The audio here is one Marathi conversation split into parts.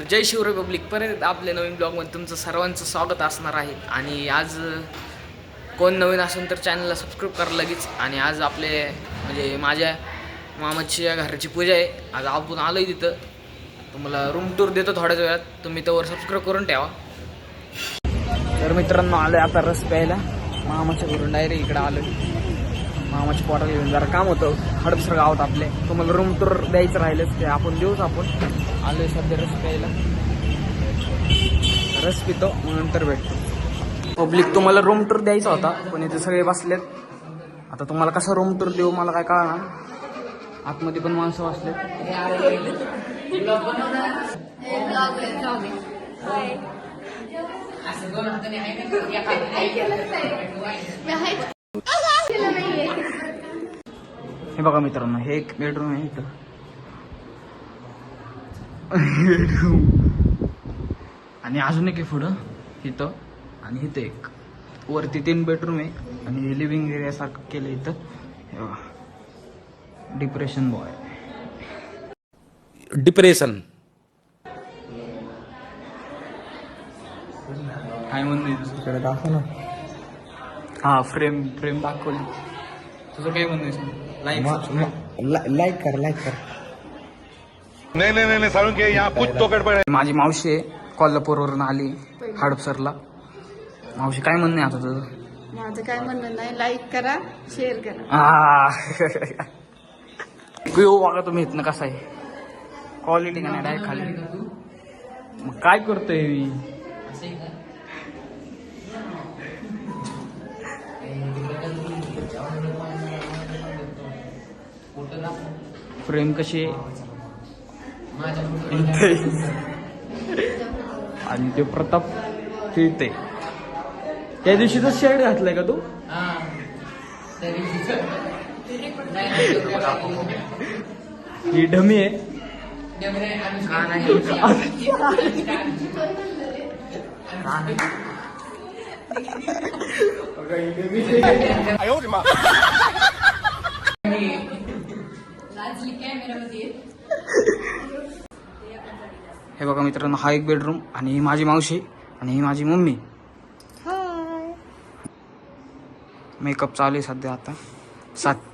जय शिव रिपब्लिक. परत आपल्या नवीन ब्लॉगमध्ये तुमचं सर्वांचं स्वागत असणार आहे. आणि आज कोण नवीन असेल तर चॅनलला सबस्क्राईब करा लगेच. आणि आज आपले म्हणजे माझ्या मामाच्या घराची पूजा आहे. आज आपण आलो आहे तिथं. तुम्हाला रूम टूर देतो थोड्याच वेळात. तुम्ही त्यावर सबस्क्राईब करून ठेवा. तर मित्रांनो आलो आहे आता रस प्यायला. मामाच्या घरून डायरेक्ट इकडं आलो. मामाच्या पोटाला घेऊन जरा काम होतं हडपसर गावात आपले. तुम्हाला रूम टूर द्यायचं राहिलंच ते आपण देऊच. आपण आलो आहे सध्या रस प्यायला. रस पितो मग नंतर भेटतो. पब्लिक तुम्हाला रूम टूर द्यायचा होता पण इथे सगळे बसलेत. आता तुम्हाला कसा रूम टूर देऊ मला काय कळणार. आतमध्ये पण माणसं बसलेत. हे बघा मित्रांनो, हे एक बेडरूम आहे इथं. आणि अजून एक आहे पुढं इथं. आणि इथं एक वरती 3 बेडरूम आहे. आणि लिव्हिंग एरिया सारखं केलं इथं. डिप्रेशन बॉय डिप्रेशन काय म्हणणे दाखव ना. हा फ्रेम दाखवली. तुझं काय म्हणणं लाईक कर नहीं सारुण के यहाँ कुछ तो गड़बड़ है. माझी मावशी आहे कोल्हापूरवरून आली हडपसरला. मावशी काय म्हणणे आता तुझं. माझं काय म्हणणं नाही, लाईक करा, शेअर करा. येऊ बघा तुम्ही इथनं कसं आहे क्वालिटी का नाही डायरेक्ट खाली. मग काय करतोय मी. फ्रेम कशी आणि ते प्रताप फिरते. त्या दिवशीच शर्ट घातलाय का तू. ही ढमी आहे. हे बघा मित्रांनो, हा एक बेडरूम. आणि ही माझी मावशी आणि ही माझी मम्मी. मेकअप चालू आहे सध्या. आता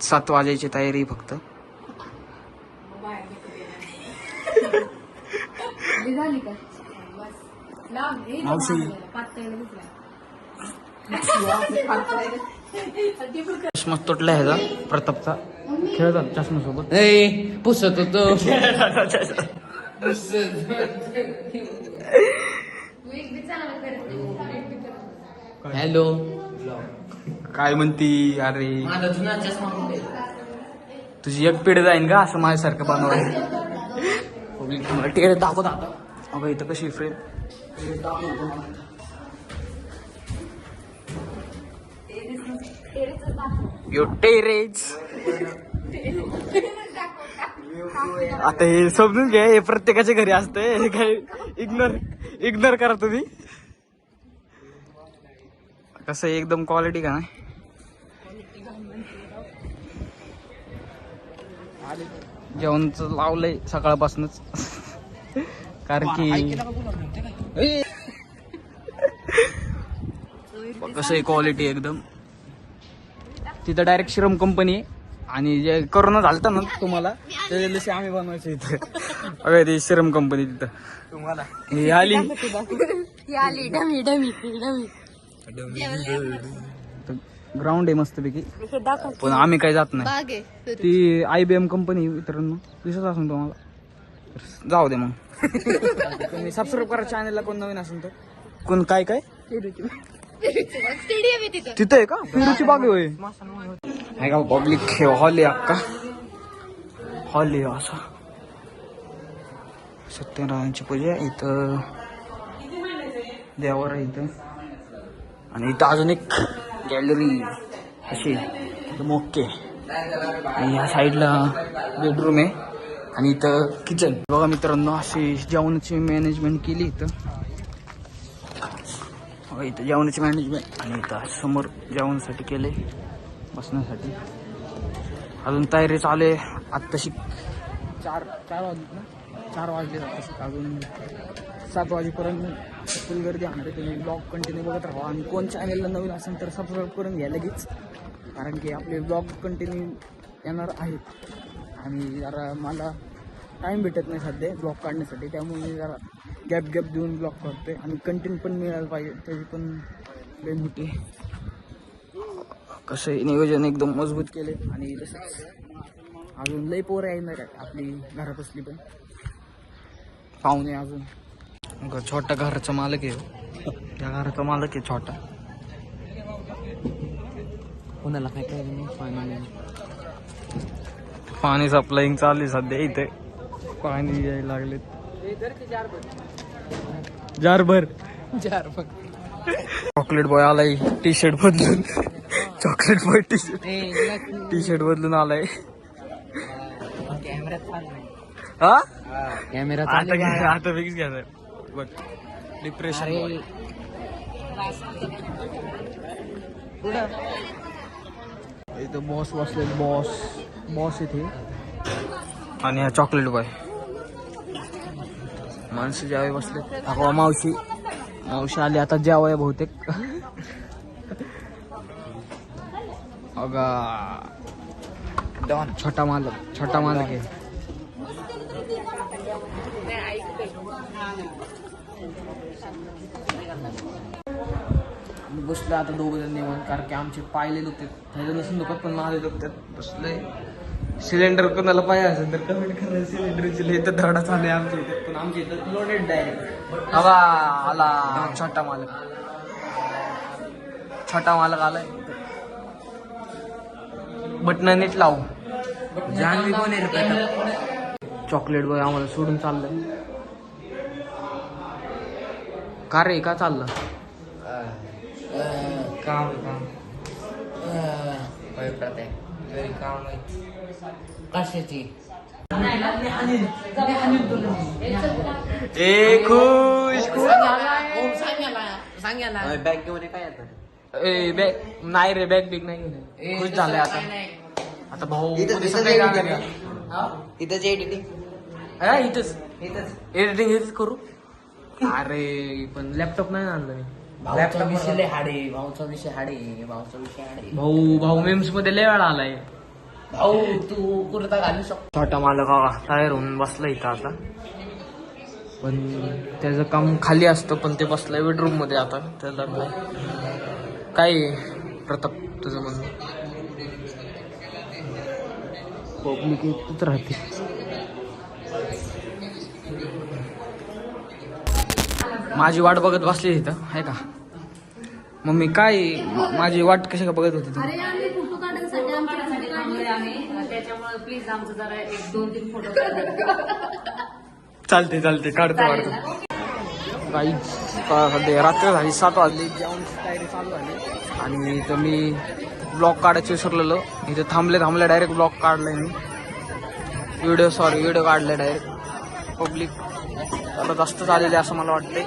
7 वाजायची तयारी फक्त. मावशी चष्मा तुटला ह्याचा प्रतापचा. खेळतात चष्मा सोबत पुसत होतो. हॅलो, काय म्हणती. अरे माझा जुना चष्मा कुठे. तुझी एक पिढी जाईन का असं माझ्यासारखं बनवायचं. मला टेरेस दाखवत आता. अगं इथं कशी फ्रेम. यो टेरेस. आता हे समजून घ्या, हे प्रत्येकाच्या घरी असतंय. हे काय इग्नोर करा तुम्ही. कसं एकदम क्वालिटी का नाही. जेवणचं लावलंय सकाळपासूनच. कारण की कसं आहे क्वालिटी एकदम. तिथं डायरेक्ट श्रम कंपनी आहे. आणि जे कोरोना झालता ना तुम्हाला त्याच्या दिवशी आम्ही बनवायचो इथं. अगं ती श्रम कंपनी तिथं तुम्हाला ही आली. ग्राउंड आहे मस्तपैकी. पण आम्ही काही जात नाही. ती IBM कंपनी मित्रांनो दिसत असेल तुम्हाला. जाऊ दे मग. तुम्ही सबस्क्राईब करा चॅनलला कोण नवीन असेल तर. कोण काय तिथं आहे का पेरूची बाग होय. का पब्लिक हॉल आहे अक्का. हॉल आहे असा. सत्यनारायणची पूजा इथं. देवावर आहे इथं. आणि इथं अजून एक गॅलरी अशी मोठी. आणि ह्या साईडला बेडरूम आहे. आणि इथं किचन. बघा मित्रांनो, अशी जेवणाची मॅनेजमेंट केली इथं. इथं जेवणाची मॅनेजमेंट. आणि इथं समोर जेवणासाठी केले बसण्यासाठी. अजून तयारी चालू आहे. आत्ताशी 4 वाजलेत ना, 4 वाजले जातात अजून 7 वाजेपर्यंत फुल गर्दी होणार आहे. तुम्ही ब्लॉग कंटिन्यू बघत राहा आणि कोण चॅनलला नवीन असेल तर सबस्क्राईब करून घ्या लगेच, कारण की आपले ब्लॉग कंटिन्यू येणार आहेत. आणि जरा मला टाईम भेटत नाही सध्या ब्लॉग काढण्यासाठी, त्यामुळे मी जरा गॅप देऊन ब्लॉग करतोय आणि कंटेंट पण मिळायला पाहिजे, त्याची पण लय मोठी कसं आहे नियोजन एकदम मजबूत केले. आणि तसंच अजून लई पोरं येणार आहे आपली घरापासली पण पाहुणे अजून. छोटा घराचा मालक आहे, त्या घराचा मालक आहे छोटा. कोणाला काय काय नाही पाणी सप्लाईंग चालू आहे सध्या इथे, पाणी यायला लागले. जारभर चॉकलेट बॉय आलाय टी शर्ट बदलून. चॉकलेट बॉय टी शर्ट बदलून आलाय. हा कॅमेरा आता फिक्स घ्या बघ डिप्रेशन. इथं बॉस बसले, बॉस इथे आणि हा चॉकलेट बॉय. माणसं जेवाय बसले. अहो मावशी आली आता जेवाय बहुतेक. अगा छोटा मालक आहे. बसलं आता दोघं जण निवांत, कारण की आमचे पायले दुखतात. त्याचं नसून दुखत पण माझे दुखतात. बसलंय. सिलेंडर कोणाला पाहिजे असेल तर कमेंट करा. सिलेंडरची लय तर धडा चालू आहे आमच्या इथे, पण आमच्या इथं लोडेड डायरेक्ट. हवा आला छोटा मालक आलाय. बटन नीट लावू. जान्हवी कोण आहे? चॉकलेट बॉय आम्हाला सोडून चाललंय. का रे का चाललं? काम काम कशाची ए खुश सांगायला बॅग घेऊन काय येतं? ए बॅग नाही रे, बॅग बिग नाही घेऊन. खुश झालंय आता भाऊ उद्या सकाळी जाणार आहे. इथंच एडिटिंग इथंच एडिटिंग इथंच करू. अरे पण लॅपटॉप नाही आणलं मी. भाऊचा विषय हाडे भाऊ मेम्स मध्ये लय वेळा आलाय. भाऊ तू कुर्ता घालू शकतो. छोटा मालक तयार होऊन बसला इथं आता, पण त्याचं काम खाली असतं, पण ते बसलाय बेडरूम मध्ये आता. त्याला काय प्रताप तुझं म्हणणं? पब्लिक इथंच राहते. माझी वाट बघत बसली इथं आहे का मम्मी? काय माझी वाट कशी का बघत होती तू? अरे आम्ही फोटो काढण्यासाठी आमच्यासाठी काढले आहे, त्याच्यामुळे प्लीज आमचं जरा 1-2-3 फोटो चालते काढतो. काही सध्या रात्र झाली, 7 वाजले. जेवणाची तयारी चालू झाली आणि इथं मी ब्लॉग काढायचं विसरलेलो. इथं थांबले डायरेक्ट ब्लॉग काढलाय मी. व्हिडिओ काढलाय डायरेक्ट. पब्लिक आता जास्त झालेले असं मला वाटतंय.